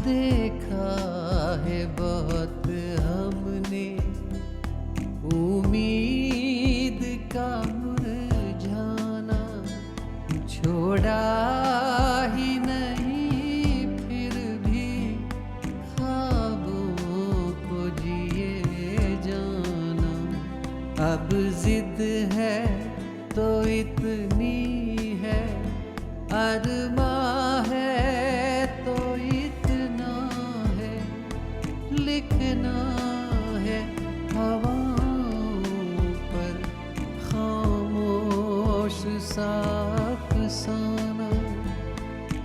देखा है बहुत हमने उम्मीद का मुरझाना, छोड़ा ही नहीं फिर भी ख्वाबों को जिए जाना। अब जिद है तो इतनी है, अरमां है तो इतना है, लिखना है हवाओं पर खामोश सा अफसाना,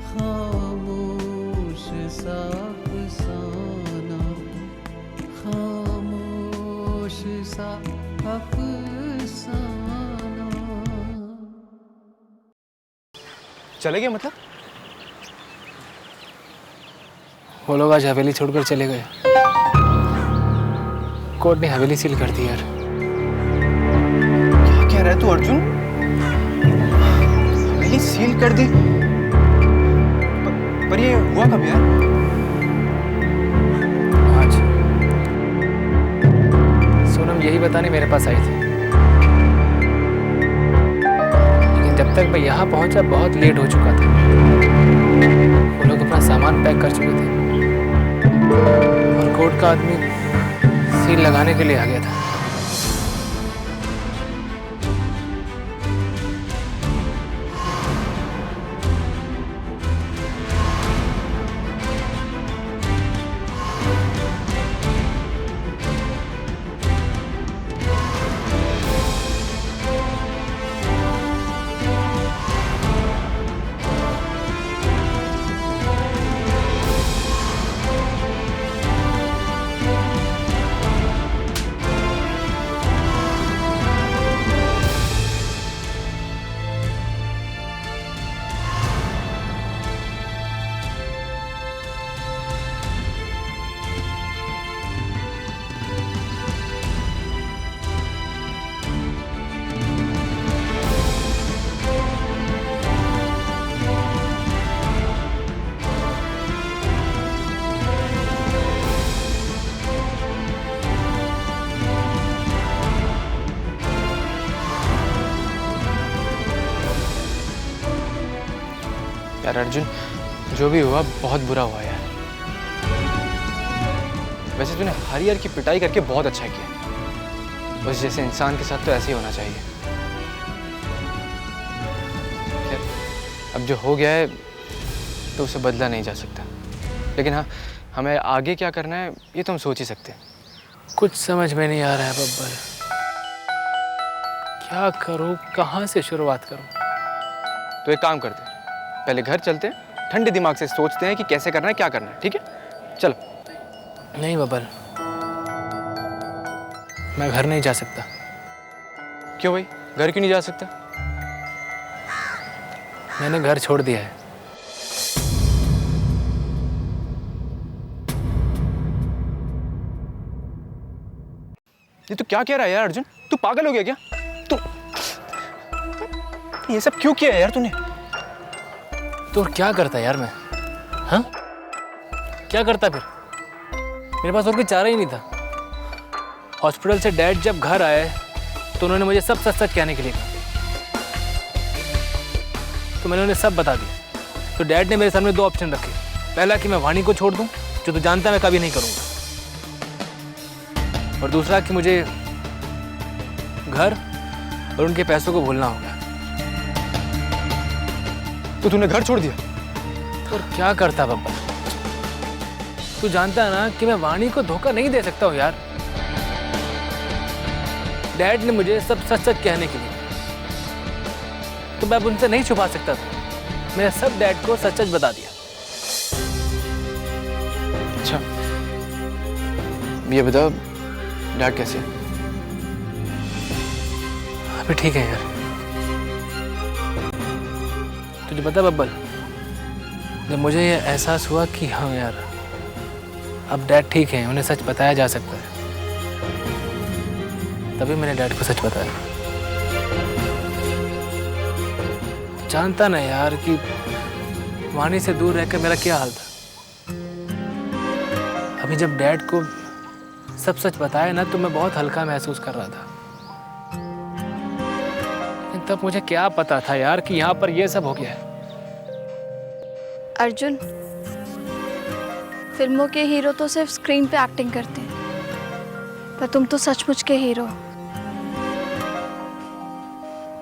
खामोश सा अफसाना, खामोश सा अफसाना। चले गए मतलब? वो लोग आज हवेली छोड़कर चले गए। कोर्ट ने हवेली सील कर दी यार। क्या कह रहा है तू अर्जुन? हवेली सील कर दी? पर ये हुआ कब यार? आज सोनम यही बताने मेरे पास आई थी, लेकिन जब तक मैं यहाँ पहुंचा बहुत लेट हो चुका था। वो लोग अपना सामान पैक कर चुके थे और कोर्ट का आदमी सील लगाने के लिए आ गया था। यार अर्जुन, जो भी हुआ बहुत बुरा हुआ यार। वैसे तूने हरियर की पिटाई करके बहुत अच्छा किया। बस जैसे इंसान के साथ तो ऐसे ही होना चाहिए। खैर, अब जो हो गया है तो उसे बदला नहीं जा सकता, लेकिन हाँ, हमें आगे क्या करना है ये तो हम सोच ही सकते हैं। कुछ समझ में नहीं आ रहा है बब्बर। क्या करूं, कहाँ से शुरुआत करूं? तो एक काम करते हैं, पहले घर चलते हैं, ठंडे दिमाग से सोचते हैं कि कैसे करना है, क्या करना है। ठीक है, चलो। नहीं बब्बर, मैं घर नहीं जा सकता। क्यों भाई, घर क्यों नहीं जा सकता? मैंने घर छोड़ दिया है। ये तू क्या कह रहा है यार अर्जुन? तू पागल हो गया क्या? तू ये सब क्यों किया है यार तूने? तो और क्या करता यार मैं? हाँ, क्या करता फिर? मेरे पास और कोई चारा ही नहीं था। हॉस्पिटल से डैड जब घर आए तो उन्होंने मुझे सब सच सच कहने के लिए कहा, तो मैंने उन्हें सब बता दिया। तो डैड ने मेरे सामने दो ऑप्शन रखे। पहला कि मैं वाणी को छोड़ दूं, जो तू जानता है मैं कभी नहीं करूंगा, और दूसरा कि मुझे घर और उनके पैसों को भूलना होगा। तो तूने घर छोड़ दिया? और क्या करता पापा? तू जानता है ना कि मैं वाणी को धोखा नहीं दे सकता हूँ यार। डैड ने मुझे सब सच सच कहने के लिए, तो मैं अब उनसे नहीं छुपा सकता था। मैंने सब डैड को सच सच बता दिया। अच्छा, ये बता, डैड कैसे है? अभी ठीक है यार। तुझे पता बब्बल, जब मुझे ये एहसास हुआ कि हाँ यार अब डैड ठीक है, उन्हें सच बताया जा सकता है, तभी मैंने डैड को सच बताया। जानता ना यार कि वाणी से दूर रहकर मेरा क्या हाल था। अभी जब डैड को सब सच बताया ना तो मैं बहुत हल्का महसूस कर रहा था। लेकिन तब मुझे क्या पता था यार कि यहाँ पर ये सब हो गया है। अर्जुन, फिल्मों के हीरो तो सिर्फ स्क्रीन पे एक्टिंग करते हैं, पर तुम तो सचमुच के हीरो हो।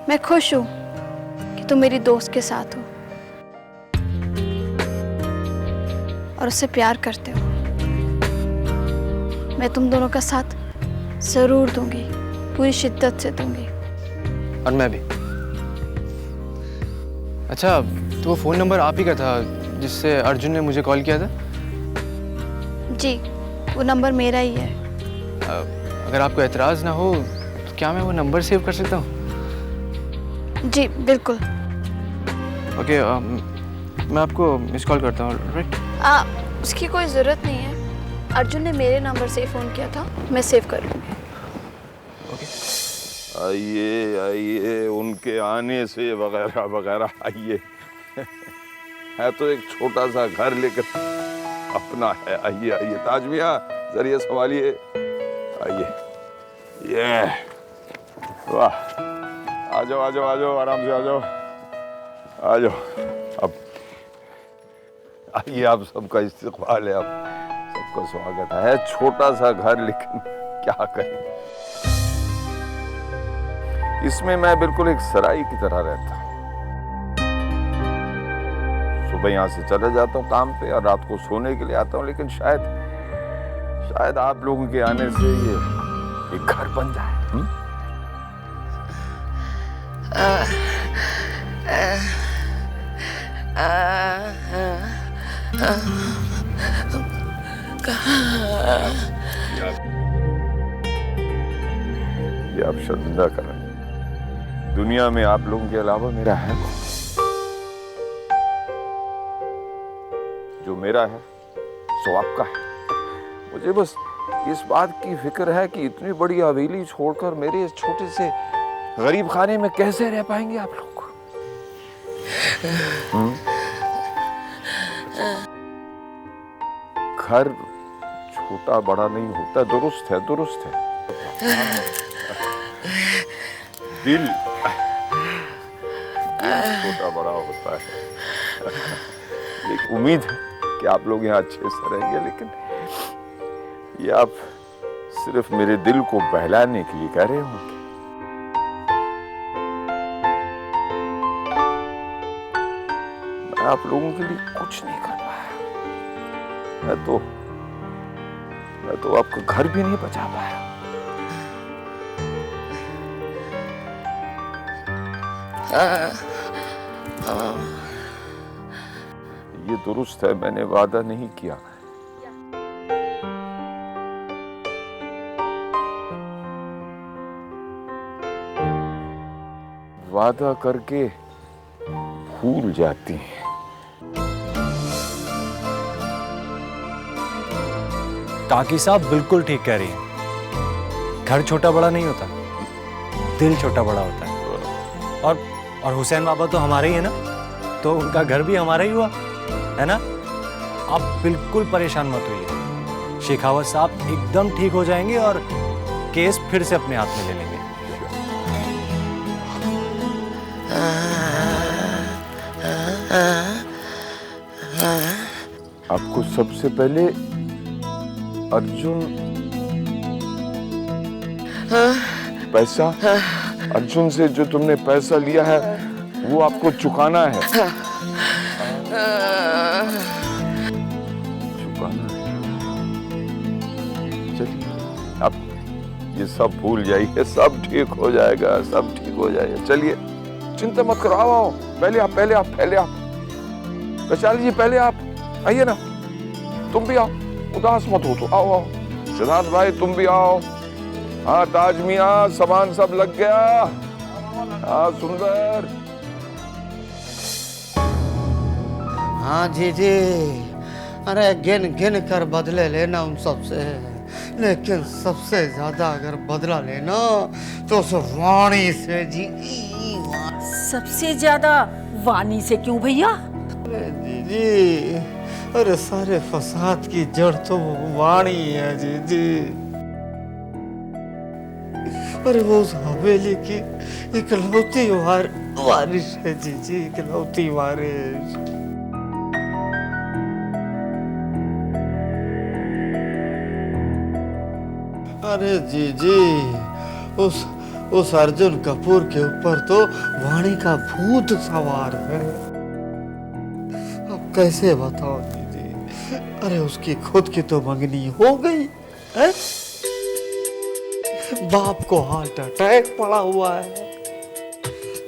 मैं खुश हूँ कि तुम मेरी दोस्त के साथ हो और उससे प्यार करते हो। मैं तुम दोनों का साथ जरूर दूंगी, पूरी शिद्दत से दूंगी। और मैं भी। अच्छा, तो वो फ़ोन नंबर आप ही का था जिससे अर्जुन ने मुझे कॉल किया था? जी, वो नंबर मेरा ही है। अगर आपको एतराज़ ना हो तो क्या मैं वो नंबर सेव कर सकता हूँ? जी बिल्कुल। ओके, मैं आपको मिस कॉल करता हूँ, राइट? उसकी कोई ज़रूरत नहीं है। अर्जुन ने मेरे नंबर से फ़ोन किया था, मैं सेव कर लूँगी। ओके। आइए आइए, उनके आने से वगैरह वगैरह आइए। है तो एक छोटा सा घर लेकर अपना है। आइए आइए, ताज मियां जरिए संभालिए। आइए, ये वाह, आ जाओ आ जाओ आ जाओ, आराम से आ जाओ आ जाओ। अब आइए, आप सबका इस्तकबाल है, आप सबका स्वागत है। छोटा सा घर लेकिन क्या करें, इसमें मैं बिल्कुल एक सराय की तरह रहता हूँ। सुबह यहाँ से चले जाता हूँ काम पे और रात को सोने के लिए आता हूँ, लेकिन शायद आप लोगों के आने से ये एक घर बन जाए। ये आप शर्मिंदा करें, दुनिया में आप लोगों के अलावा मेरा है कौन? जो मेरा है सो आपका है। मुझे बस इस बात की फिक्र है कि इतनी बड़ी हवेली छोड़कर मेरे इस छोटे से गरीब खाने में कैसे रह पाएंगे आप लोग। घर छोटा बड़ा नहीं होता, दुरुस्त है दुरुस्त है। दिल छोटा बड़ा होता है। एक उम्मीद है कि आप लोग यहाँ अच्छे से रहेंगे, लेकिन ये आप सिर्फ मेरे दिल को बहलाने के लिए कह रहे होंगे। मैं आप लोगों के लिए कुछ नहीं कर पाया। मैं तो आपका घर भी नहीं बचा पाया। ये दुरुस्त है, मैंने वादा नहीं किया। वादा करके भूल जाती हैं। काकी साहब बिल्कुल ठीक कह रही हैं। घर छोटा बड़ा नहीं होता, दिल छोटा बड़ा होता है। और हुसैन बाबा तो हमारे ही है ना, तो उनका घर भी हमारा ही हुआ है ना। आप बिल्कुल परेशान मत होइए, शेखावत साहब एकदम ठीक हो जाएंगे और केस फिर से अपने हाथ में ले लेंगे। आपको सबसे पहले अर्जुन पैसा, अर्जुन से जो तुमने पैसा लिया है वो आपको चुकाना है। चुकाना है। चलिए, अब ये सब भूल जाइए, सब ठीक हो जाएगा, सब ठीक हो जाएगा। चलिए, चिंता मत करो। आओ, पहले आप वैशाली जी, पहले आप आइए ना। तुम भी आओ, उदास मत हो तो आओ। सिद्धार्थ भाई तुम भी आओ। हाँ ताज मियां, सामान सब लग गया। हाँ सुंदर। हाँ जीजी, अरे गिन गिन कर बदले लेना उन सबसे, लेकिन सबसे ज्यादा अगर बदला लेना तो उस वाणी से जी। सबसे ज्यादा वाणी से क्यों भैया? अरे जीजी, अरे सारे फसाद की जड़ तो वो वाणी है जी। अरे वो उस हवेली की इकलौती वारिस है जी, इकलौती वारिस। अरे जी उस अर्जुन कपूर के ऊपर तो वाणी का भूत सवार है। अब कैसे बताओ जी। अरे उसकी खुद की तो मंगनी हो गई है? बाप को हार्ट अटैक पड़ा हुआ है,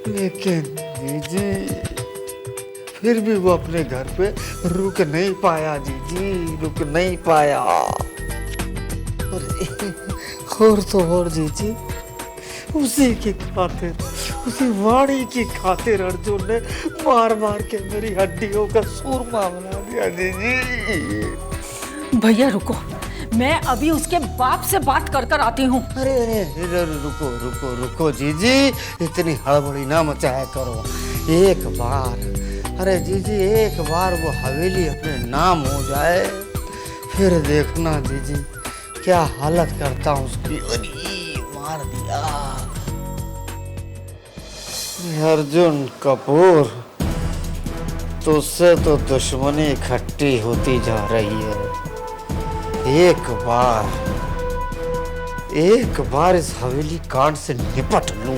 लेकिन जी फिर भी वो अपने घर पे रुक नहीं पाया जी, रुक नहीं पाया। और तो और जी उसी की खातिर, उसी वाणी की खातिर अर्जुन ने मार मार के मेरी हड्डियों का सूरमा बना दिया जी। भैया रुको, मैं अभी उसके बाप से बात कर आती हूँ। अरे रुको जीजी, इतनी हड़बड़ी ना मचाया करो। एक बार, अरे जीजी एक बार वो हवेली अपने नाम हो जाए, फिर देखना जीजी क्या हालत करता हूँ उसकी। अरे मार दिया। अर्जुन कपूर, तुझसे तो दुश्मनी इकट्ठी होती जा रही है। एक बार इस हवेली कांड से निपट लूं,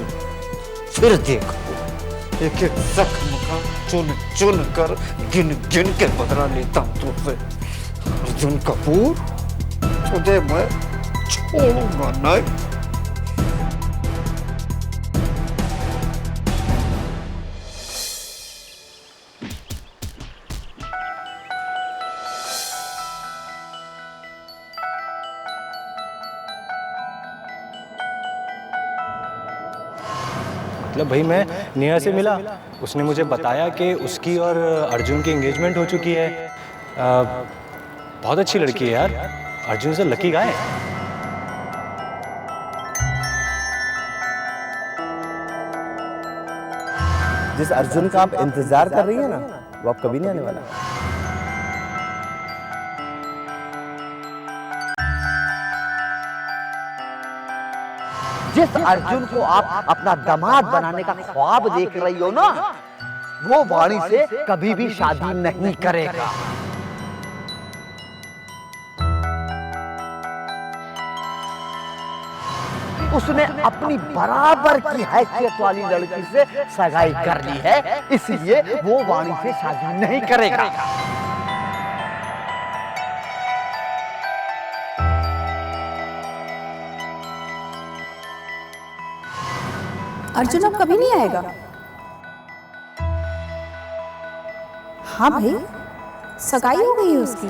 फिर देखो एक एक जख्म का चुन चुन कर, गिन गिन के बदला लेता हूं तुझसे। अर्जुन कपूर, तुझे मैं छोड़ूंगा नहीं। मतलब भाई मैं नेहा से मिला, उसने मुझे बताया कि उसकी और अर्जुन की एंगेजमेंट हो चुकी है। बहुत अच्छी लड़की है यार, अर्जुन से लकी गाय है। जिस अर्जुन का आप इंतजार कर रही है ना, वो आप कभी नहीं आने वाला। जिस अर्जुन को आप अपना दामाद बनाने का ख्वाब देख रही हो ना, वो वाणी से कभी भी शादी नहीं करेगा। उसने अपनी बराबर की हैसियत वाली लड़की से सगाई कर ली है, इसलिए वो वाणी से शादी नहीं करेगा। अर्जुन अब कभी नहीं आएगा? हाँ भाई, सगाई हो गई है उसकी।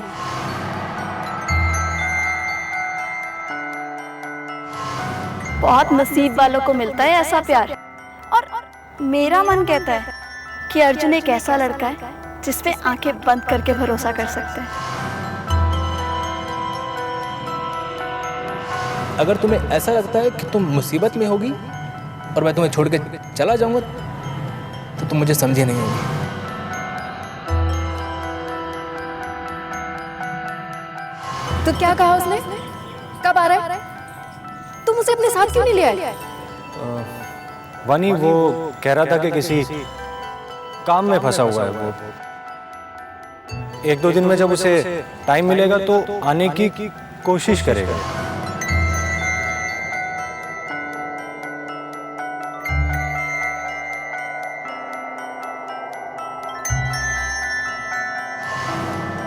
बहुत नसीब वालों को मिलता है ऐसा प्यार। और मेरा मन कहता है कि अर्जुन एक ऐसा लड़का है जिस पे आंखें बंद करके भरोसा कर सकते हैं। अगर तुम्हें ऐसा लगता है कि तुम मुसीबत में होगी और मैं तुम्हें छोड़ के चला जाऊंगा, तो तुम मुझे समझे नहीं होगी। तो क्या कहा उसने? कब आ रहा है? तुम उसे अपने साथ क्यों नहीं ले आए? वानी वो कह रहा था कि किसी काम में फंसा हुआ है वो। एक दो दिन में जब उसे टाइम मिलेगा तो आने की कोशिश करेगा।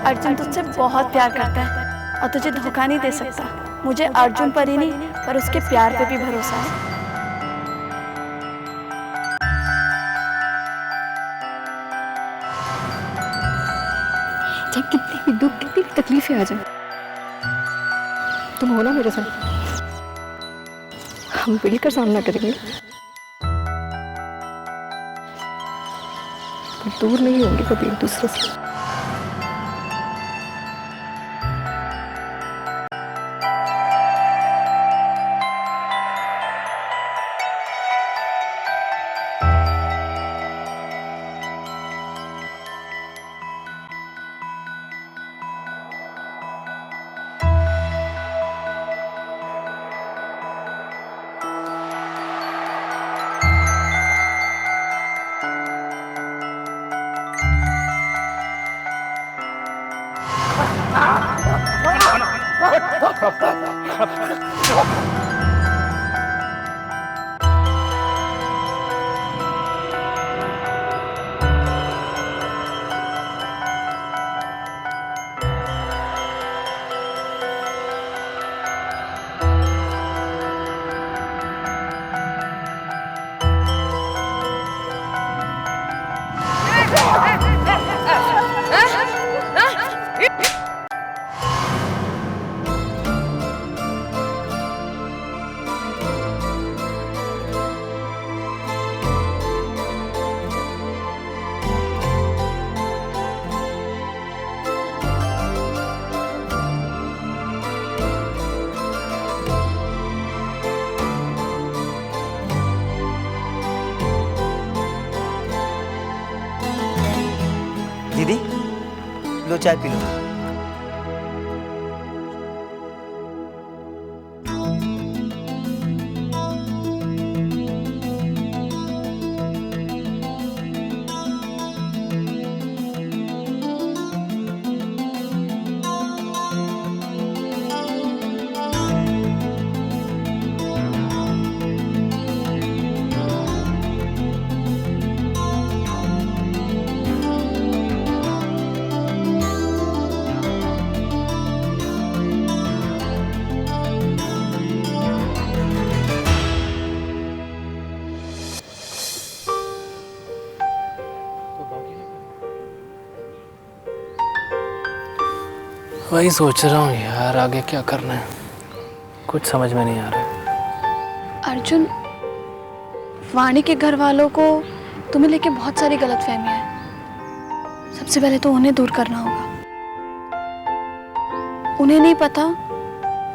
अर्जुन तुझसे बहुत प्यार करता है और तुझे धोखा नहीं दे सकता। मुझे अर्जुन पर ही नहीं, पर उसके प्यार पे भी भरोसा है। चाहे कितनी भी दुख, कितनी भी तकलीफें आ जाए, तुम हो ना मेरे साथ। हम मिलकर सामना करेंगे, दूर नहीं होंगे कभी एक दूसरे से। दीदी लो चाय पी लो। वही सोच रहा हूँ यार, आगे क्या करना है कुछ समझ में नहीं आ रहा। अर्जुन, वाणी के घर वालों को तुम्हें लेके बहुत सारी गलतफहमियां हैं। सबसे पहले तो उन्हें दूर करना होगा। उन्हें नहीं पता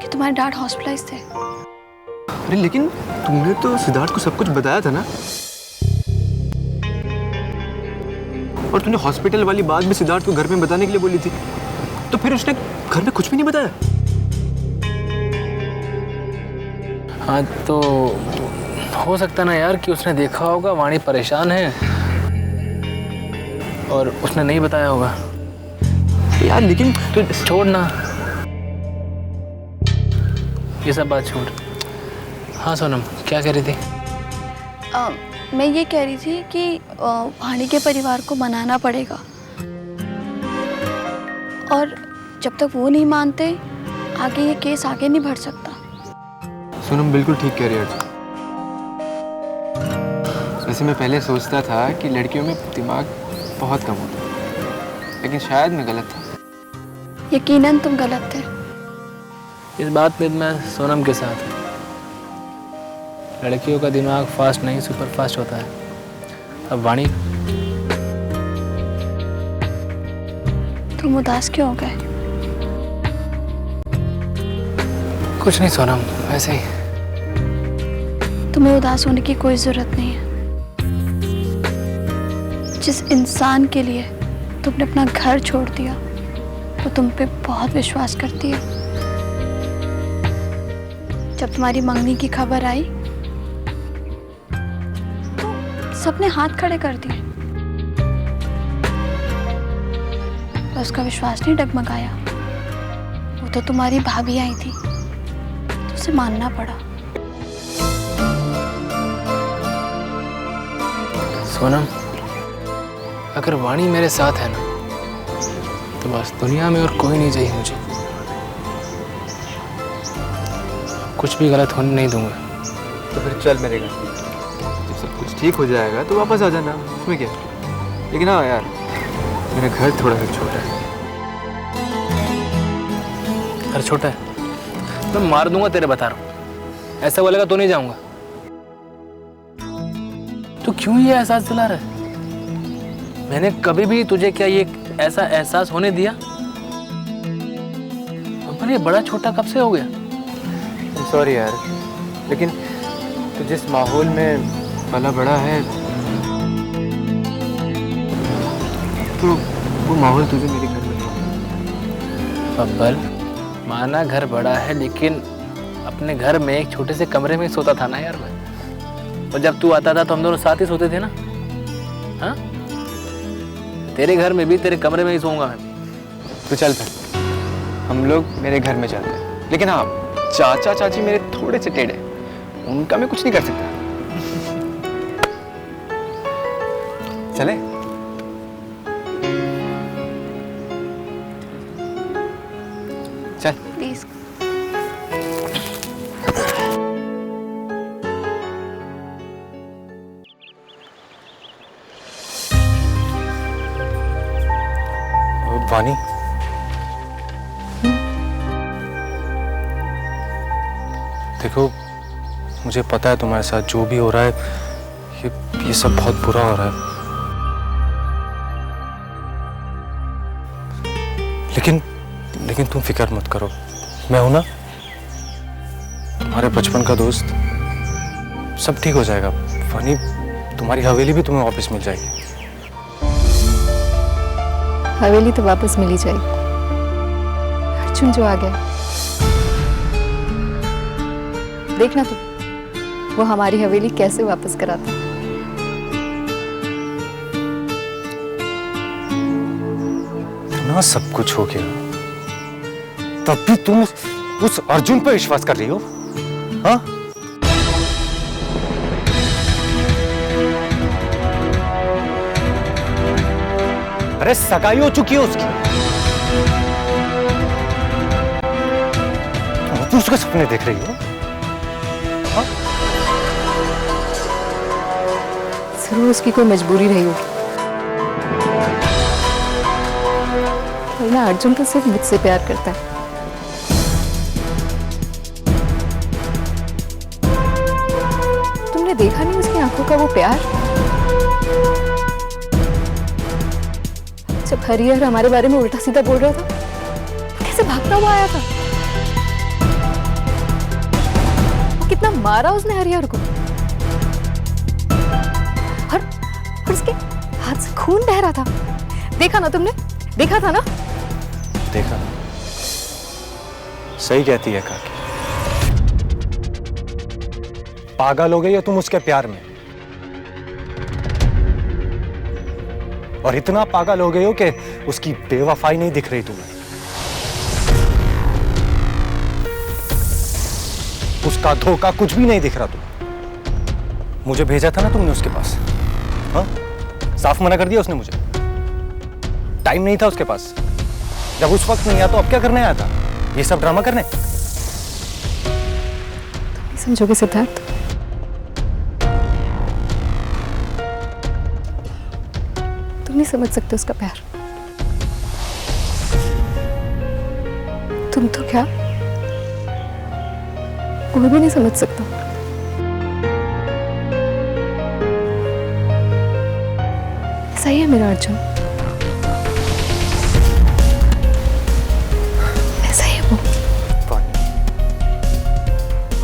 कि तुम्हारे डैड हॉस्पिटलाइज थे। अरे लेकिन तुमने तो सिद्धार्थ को सब कुछ बताया था ना, और तूने हॉस्पिटल वाली बात भी सिद्धार्थ को घर में बताने के लिए बोली थी, तो फिर उसने घर में कुछ भी नहीं बताया? हाँ तो हो सकता ना यार कि उसने देखा होगा वाणी परेशान है और उसने नहीं बताया होगा। यार लेकिन तो छोड़ ना, ये सब बात छोड़। हाँ सोनम, क्या कह रही थी? मैं ये कह रही थी कि वाणी के परिवार को मनाना पड़ेगा, और जब तक वो नहीं मानते आगे ये केस आगे नहीं बढ़ सकता। सोनम बिल्कुल ठीक कह रही है अर्जुन। वैसे मैं पहले सोचता था कि लड़कियों में दिमाग बहुत कम होता है, लेकिन शायद मैं गलत था। यकीनन तुम गलत थे। इस बात में मैं सोनम के साथ हूँ। लड़कियों का दिमाग फास्ट नहीं सुपर फास्ट होता है। अब वाणी, तुम उदास क्यों हो गए? कुछ नहीं सोनम, वैसे ही। तुम्हें उदास होने की कोई जरूरत नहीं है। जिस इंसान के लिए तुमने अपना घर छोड़ दिया वो तुम पे बहुत विश्वास करती है। जब तुम्हारी मंगनी की खबर आई तो सबने हाथ खड़े कर दिए। पर उसका विश्वास नहीं डगमगाया। वो तो तुम्हारी भाभी आई थी, तो उसे मानना पड़ा। सोनम, अगर वाणी मेरे साथ है ना तो बस दुनिया में और कोई नहीं चाहिए मुझे। कुछ भी गलत होने नहीं दूंगा। तो फिर चल मेरे घर, जब सब कुछ ठीक हो जाएगा तो वापस आ जाना, उसमें क्या। लेकिन हाँ यार, मेरा घर थोड़ा सा छोटा है। घर छोटा है? मैं मार दूंगा तेरे, बता रहा हूँ। ऐसा बोलेगा तो नहीं जाऊंगा। तू क्यों ये एहसास दिला रहा है? मैंने कभी भी तुझे क्या ये ऐसा एहसास होने दिया? पर ये बड़ा छोटा कब से हो गया? सॉरी यार, लेकिन तू जिस माहौल में पला बड़ा है तो वो माहौल तुझे मेरे घर में नहीं। बब्बल, माना घर बड़ा है, लेकिन अपने घर में एक छोटे से कमरे में सोता था ना यार मैं। और जब तू आता था तो हम दोनों साथ ही सोते थे ना। हाँ, तेरे घर में भी तेरे कमरे में ही सोऊंगा मैं। तो चल फिर हम लोग मेरे घर में चलते हैं, लेकिन हाँ, चाचा चाची मेरे थोड़े से टेढ़े, उनका मैं कुछ नहीं कर सकता। चले? चल। प्लीज। वानी, देखो मुझे पता है तुम्हारे साथ जो भी हो रहा है ये सब बहुत बुरा हो रहा है, लेकिन तुम फिक्र मत करो, मैं हूं ना, तुम्हारे बचपन का दोस्त, सब ठीक हो जाएगा। वानी, तुम्हारी हवेली भी तुम्हें वापस मिल जाएगी। हवेली तो वापस मिल ही जाएगी, अर्जुन जो आ गया, देखना तुम वो हमारी हवेली कैसे वापस कराता। इतना सब कुछ हो गया, तब भी तुम उस अर्जुन पर विश्वास कर रही हो? हाँ? अरे सगाई हो चुकी है उसकी, तुम उसके सपने देख रही हो? हाँ? जरूर उसकी कोई मजबूरी रही होगी, वरना अर्जुन तो सिर्फ मुझसे प्यार करता है। तुमने देखा नहीं उसकी आंखों का वो प्यार? जब हरिहर हमारे बारे में उल्टा सीधा बोल रहा था, कैसे भागता हुआ आया था। कितना मारा उसने हरिहर को, और उसके हाथ से खून बह रहा था। देखा ना तुमने? देखा था ना? देखा, सही कहती है काकी, पागल हो गई है तुम उसके प्यार में, और इतना पागल हो गए हो कि उसकी बेवफाई नहीं दिख रही तुम्हें, उसका धोखा कुछ भी नहीं दिख रहा तुम्हें। मुझे भेजा था ना तुमने उसके पास, हाँ? साफ मना कर दिया उसने मुझे, टाइम नहीं था उसके पास। जब उस वक्त नहीं आया तो अब क्या करने आया था? ये सब ड्रामा करने? तुम समझोगे सिद्धार्थ, तुम नहीं समझ सकते उसका प्यार। तुम तो क्या, कोई भी नहीं समझ सकता। ऐसा ही है मेरा अर्जुन, ऐसा ही है वो।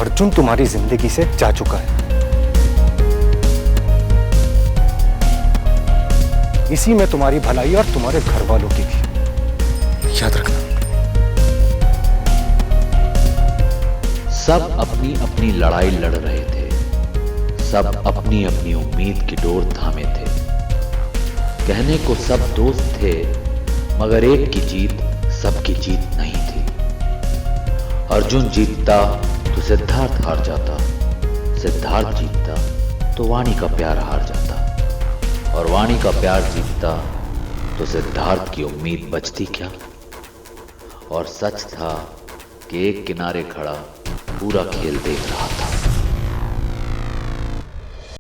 अर्जुन तुम्हारी जिंदगी से जा चुका है, इसी में तुम्हारी भलाई और तुम्हारे घर वालों की भी, याद रखना। सब अपनी अपनी लड़ाई लड़ रहे थे, सब अपनी अपनी उम्मीद की डोर थामे थे। कहने को सब दोस्त थे, मगर एक की जीत सबकी जीत नहीं थी। अर्जुन जीतता तो सिद्धार्थ हार जाता, सिद्धार्थ जीतता तो वाणी का प्यार हार जाता, और वाणी का प्यार जीतता तो सिद्धार्थ की उम्मीद बचती क्या। और सच था कि एक किनारे खड़ा पूरा खेल देख रहा था।